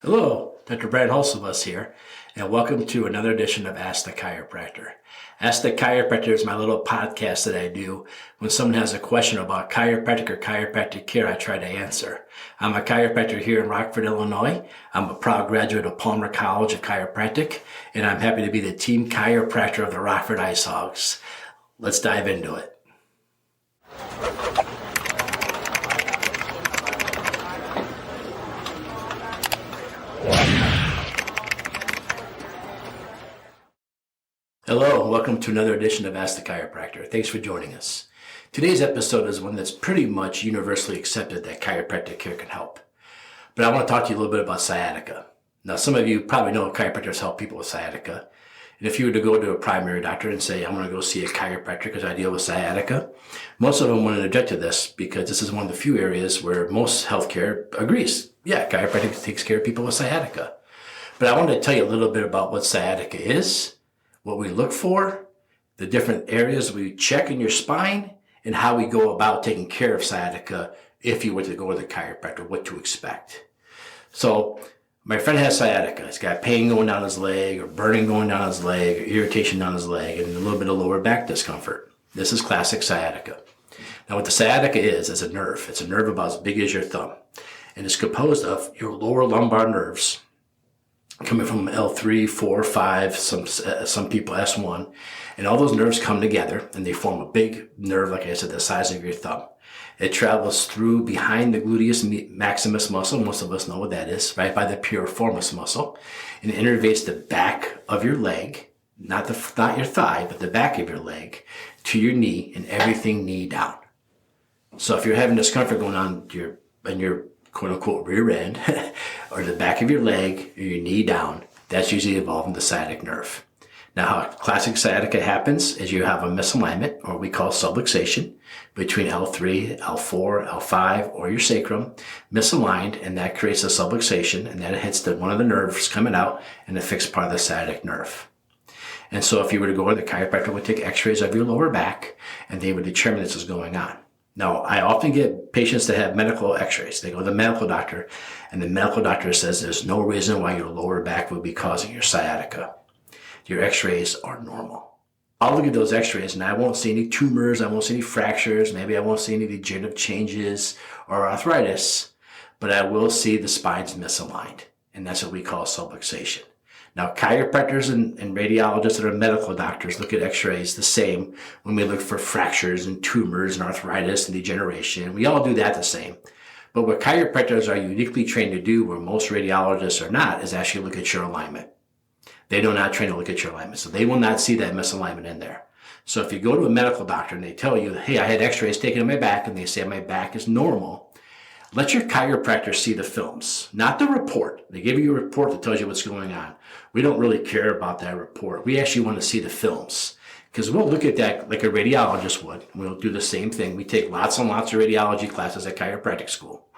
Hello, Dr. Brad Hulsevus here, and welcome to another edition of Ask the Chiropractor. Ask the Chiropractor is my little podcast that I do when someone has a question about chiropractic or chiropractic care. I try to answer. I'm a chiropractor here in Rockford, Illinois. I'm a proud graduate of Palmer College of Chiropractic, and I'm happy to be the team chiropractor of the Rockford Ice Hogs. Let's dive into it. Hello, and welcome to another edition of Ask the Chiropractor. Thanks for joining us. Today's episode is one that's pretty much universally accepted that chiropractic care can help. But I want to talk to you a little bit about sciatica. Now, some of you probably know chiropractors help people with sciatica. And if you were to go to a primary doctor and say, I'm going to go see a chiropractor because I deal with sciatica, most of them want to object to this because this is one of the few areas where most healthcare agrees. Yeah, chiropractic takes care of people with sciatica. But I want to tell you a little bit about what sciatica is, what we look for, the different areas we check in your spine, and how we go about taking care of sciatica if you were to go to the chiropractor, what to expect. So my friend has sciatica. He's got pain going down his leg, or burning going down his leg, or irritation down his leg, and a little bit of lower back discomfort. This is classic sciatica. Now what the sciatica is a nerve. It's a nerve about as big as your thumb. And it's composed of your lower lumbar nerves, coming from L3, 4, 5, some people S1, and all those nerves come together and they form a big nerve, like I said, the size of your thumb. It travels through behind the gluteus maximus muscle. Most of us know what that is, right by the piriformis muscle, and it innervates the back of your leg, not your thigh, but the back of your leg, to your knee, and everything knee down. So if you're having discomfort going on in your quote-unquote rear end, or the back of your leg, or your knee down, that's usually involving the sciatic nerve. Now, how classic sciatica happens is you have a misalignment, or we call subluxation, between L3, L4, L5, or your sacrum, misaligned, and that creates a subluxation, and that hits one of the nerves coming out and affects part of the sciatic nerve. And so if you were to go to the chiropractor, would take x-rays of your lower back, and they would determine this is going on. Now, I often get patients that have medical x-rays. They go to the medical doctor, and the medical doctor says there's no reason why your lower back would be causing your sciatica. Your x-rays are normal. I'll look at those x-rays, and I won't see any tumors, I won't see any fractures, maybe I won't see any degenerative changes or arthritis, but I will see the spine's misaligned, and that's what we call subluxation. Now, chiropractors and radiologists that are medical doctors look at x-rays the same when we look for fractures and tumors and arthritis and degeneration. We all do that the same. But what chiropractors are uniquely trained to do, where most radiologists are not, is actually look at your alignment. They do not train to look at your alignment, so they will not see that misalignment in there. So if you go to a medical doctor and they tell you, hey, I had x-rays taken of my back, and they say my back is normal, let your chiropractor see the films, not the report. They give you a report that tells you what's going on. We don't really care about that report. We actually want to see the films, because we'll look at that like a radiologist would. We'll do the same thing. We take lots and lots of radiology classes at chiropractic school.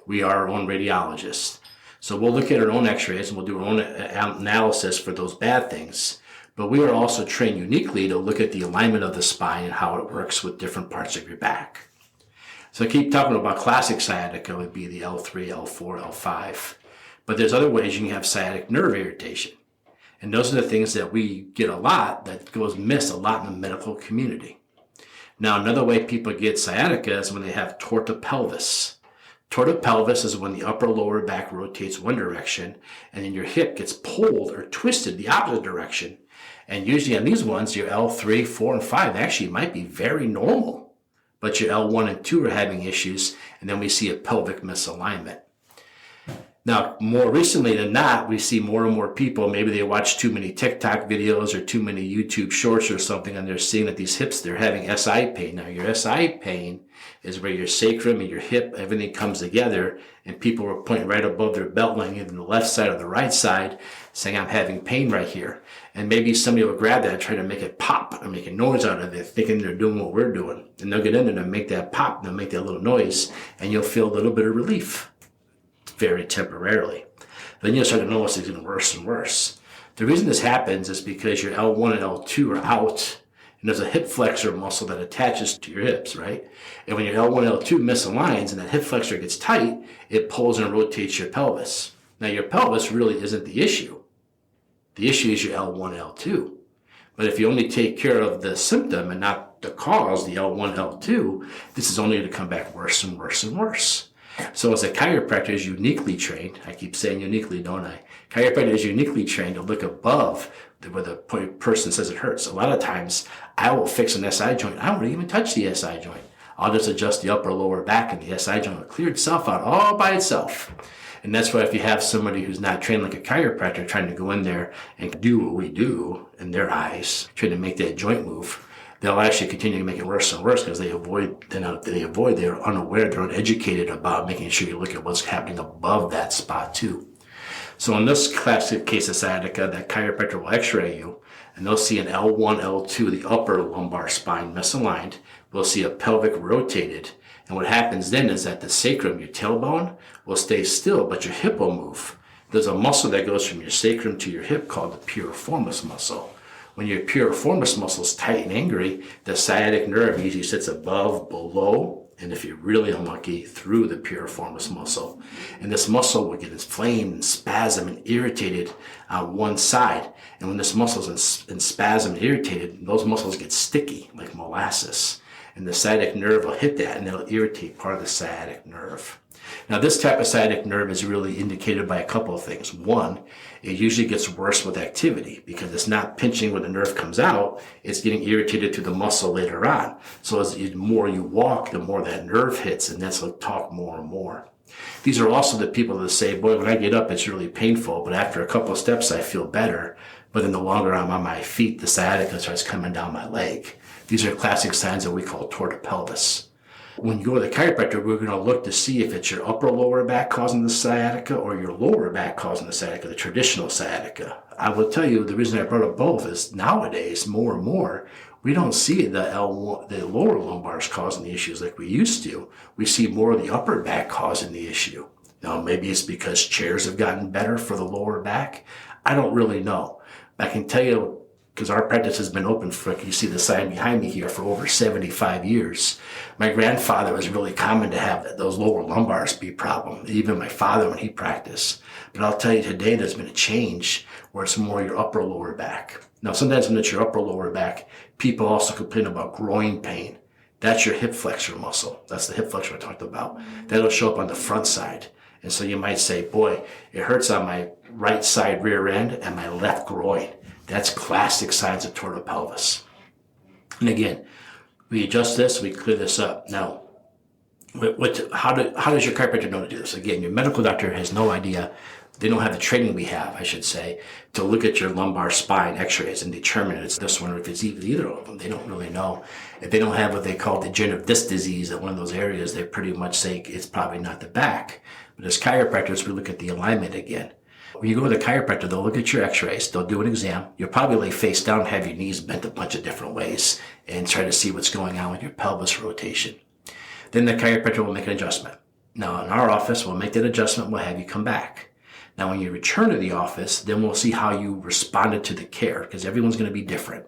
We are our own radiologists. So we'll look at our own x-rays and we'll do our own analysis for those bad things. But we are also trained uniquely to look at the alignment of the spine and how it works with different parts of your back. So I keep talking about classic sciatica would be the L3, L4, L5. But there's other ways you can have sciatic nerve irritation. And those are the things that we get a lot, that goes missed a lot in the medical community. Now, another way people get sciatica is when they have tortopelvis. Tortopelvis is when the upper lower back rotates one direction, and then your hip gets pulled or twisted the opposite direction. And usually on these ones, your L3, 4, and 5 actually might be very normal. But your L1 and 2 are having issues, and then we see a pelvic misalignment. Now, more recently than not, we see more and more people, maybe they watch too many TikTok videos or too many YouTube shorts or something, and they're seeing that these hips, they're having SI pain. Now, your SI pain is where your sacrum and your hip, everything comes together, and people are pointing right above their belt line, either the left side or the right side, saying, I'm having pain right here. And maybe somebody will grab that and try to make it pop or make a noise out of it, thinking they're doing what we're doing. And they'll get in there and make that pop, they'll make that little noise, and you'll feel a little bit of relief. Very temporarily. Then you'll start to notice it's getting worse and worse. The reason this happens is because your L1 and L2 are out, and there's a hip flexor muscle that attaches to your hips, right? And when your L1 and L2 misaligns and that hip flexor gets tight, it pulls and rotates your pelvis. Now, your pelvis really isn't the issue. The issue is your L1, L2. But if you only take care of the symptom and not the cause, the L1, L2, this is only going to come back worse and worse and worse. So as a chiropractor is uniquely trained, I keep saying uniquely, don't I? Chiropractor is uniquely trained to look above where the person says it hurts. A lot of times I will fix an SI joint. I won't even touch the SI joint. I'll just adjust the upper lower back and the SI joint will clear itself out all by itself. And that's why if you have somebody who's not trained like a chiropractor trying to go in there and do what we do in their eyes, trying to make that joint move, they'll actually continue to make it worse and worse because they're unaware, they're uneducated about making sure you look at what's happening above that spot too. So in this classic case of sciatica, that chiropractor will x-ray you and they'll see an L1, L2, the upper lumbar spine misaligned. We'll see a pelvic rotated. And what happens then is that the sacrum, your tailbone, will stay still, but your hip will move. There's a muscle that goes from your sacrum to your hip called the piriformis muscle. When your piriformis muscle is tight and angry, the sciatic nerve usually sits above, below, and if you're really unlucky, through the piriformis muscle. And this muscle will get inflamed and spasm and irritated on one side. And when this muscle is in spasm and irritated, those muscles get sticky like molasses. And the sciatic nerve will hit that and it'll irritate part of the sciatic nerve. Now, this type of sciatic nerve is really indicated by a couple of things. One, it usually gets worse with activity because it's not pinching when the nerve comes out, it's getting irritated through the muscle later on. So as the more you walk, the more that nerve hits, and that's going to talk more and more. These are also the people that say, boy, when I get up, it's really painful, but after a couple of steps, I feel better. But then the longer I'm on my feet, the sciatica starts coming down my leg. These are classic signs that we call tortipelvis. When you go to the chiropractor, we're going to look to see if it's your upper lower back causing the sciatica or your lower back causing the sciatica, the traditional sciatica. I will tell you the reason I brought up both is nowadays, more and more, we don't see the lower lumbars causing the issues like we used to. We see more of the upper back causing the issue. Now, maybe it's because chairs have gotten better for the lower back. I don't really know. I can tell you, because our practice has been open for, you see the sign behind me here, for over 75 years. My grandfather was really common to have those lower lumbars be a problem, even my father when he practiced. But I'll tell you today there's been a change where it's more your upper lower back. Now sometimes when it's your upper lower back, people also complain about groin pain. That's your hip flexor muscle. That's the hip flexor I talked about. That'll show up on the front side. And so you might say, boy, it hurts on my right side rear end and my left groin. That's classic signs of tortipelvis. And again, we adjust this, we clear this up. Now, how does your chiropractor know to do this? Again, your medical doctor has no idea. They don't have the training we have, I should say, to look at your lumbar spine x-rays and determine if it's this one or if it's either of them. They don't really know. If they don't have what they call degenerative disc disease at one of those areas, they pretty much say it's probably not the back. But as chiropractors, we look at the alignment again. When you go to the chiropractor, they'll look at your x-rays, they'll do an exam. You'll probably lay face down, have your knees bent a bunch of different ways, and try to see what's going on with your pelvis rotation. Then the chiropractor will make an adjustment. Now, in our office, we'll make that adjustment, we'll have you come back. Now, when you return to the office, then we'll see how you responded to the care, because everyone's going to be different.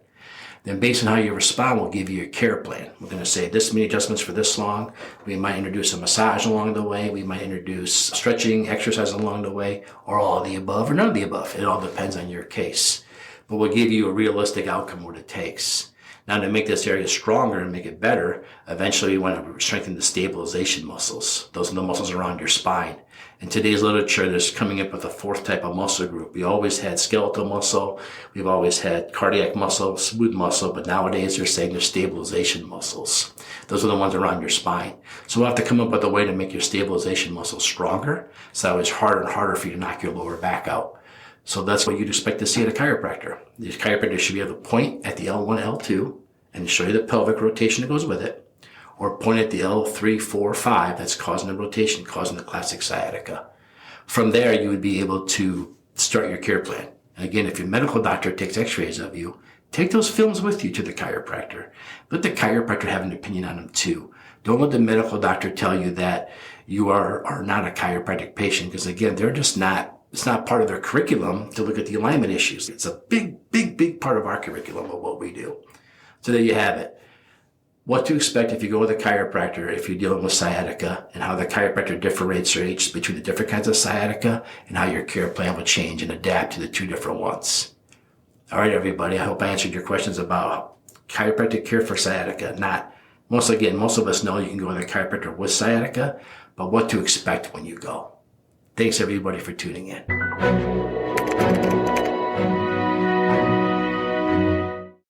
Then based on how you respond, we'll give you a care plan. We're going to say this many adjustments for this long. We might introduce a massage along the way. We might introduce stretching exercise along the way, or all of the above, or none of the above. It all depends on your case. But we'll give you a realistic outcome what it takes. Now, to make this area stronger and make it better, eventually we want to strengthen the stabilization muscles. Those are the muscles around your spine. In today's literature, there's coming up with a fourth type of muscle group. We always had skeletal muscle. We've always had cardiac muscle, smooth muscle, but nowadays they're saying they're stabilization muscles. Those are the ones around your spine. So we'll have to come up with a way to make your stabilization muscles stronger. So it's harder and harder for you to knock your lower back out. So that's what you'd expect to see at a chiropractor. The chiropractor should be able to point at the L1, L2 and show you the pelvic rotation that goes with it, or point at the L3, 4, 5 that's causing the rotation, causing the classic sciatica. From there, you would be able to start your care plan. And again, if your medical doctor takes x-rays of you, take those films with you to the chiropractor. Let the chiropractor have an opinion on them too. Don't let the medical doctor tell you that you are not a chiropractic patient, because again, they're just not, it's not part of their curriculum to look at the alignment issues. It's a big part of our curriculum of what we do. So there you have it. what to expect if you go with a chiropractor if you're dealing with sciatica, and how the chiropractor differentiates between the different kinds of sciatica, and how your care plan will change and adapt to the two different ones. All right, everybody, I hope I answered your questions about chiropractic care for sciatica. Most of us know you can go with a chiropractor with sciatica, but what to expect when you go. Thanks, everybody, for tuning in.